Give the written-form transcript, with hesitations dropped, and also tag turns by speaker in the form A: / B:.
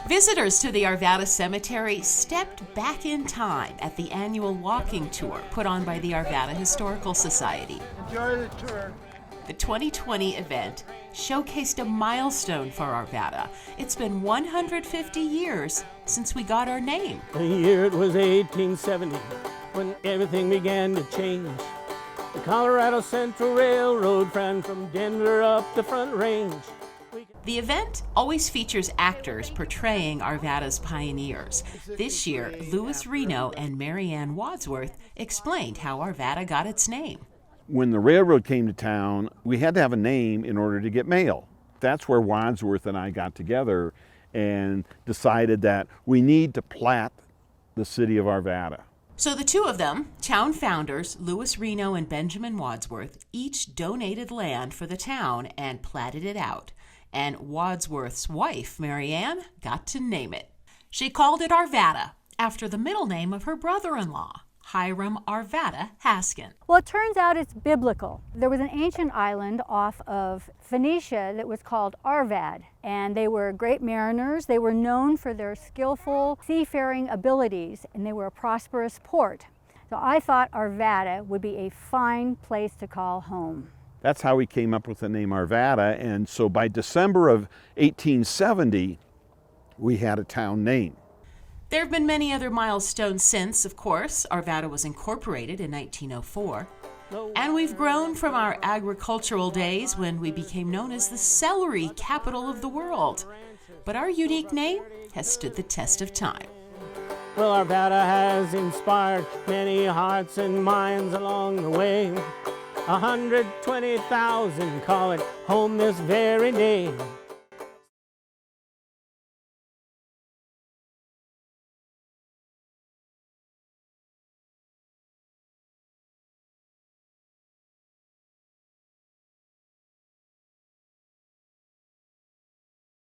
A: Visitors to the Arvada Cemetery stepped back in time at the annual walking tour put on by the Arvada Historical Society.
B: Enjoy the tour.
A: The 2020 event showcased a milestone for Arvada. It's been 150 years since we got our name.
C: The year it was 1870 when everything began to change. The Colorado Central Railroad ran from Denver up the Front Range.
A: The event always features actors portraying Arvada's pioneers. This year, Louis Reno and Marianne Wadsworth explained how Arvada got its name.
D: When the railroad came to town, we had to have a name in order to get mail. That's where Wadsworth and I got together and decided that we need to plat the city of Arvada.
A: So the two of them, town founders Louis Reno and Benjamin Wadsworth, each donated land for the town and platted it out. And Wadsworth's wife, Marianne, got to name it. She called it Arvada, after the middle name of her brother-in-law, Hiram Arvada Haskin.
E: Well, it turns out it's biblical. There was an ancient island off of Phoenicia that was called Arvad, and they were great mariners. They were known for their skillful seafaring abilities, and they were a prosperous port. So I thought Arvada would be a fine place to call home.
D: That's how we came up with the name Arvada, and so by December of 1870, we had a town name.
A: There have been many other milestones since, of course. Arvada was incorporated in 1904. And we've grown from our agricultural days when we became known as the celery capital of the world. But our unique name has stood the test of time.
C: Well, Arvada has inspired many hearts and minds along the way. 120,000 call it home this very day.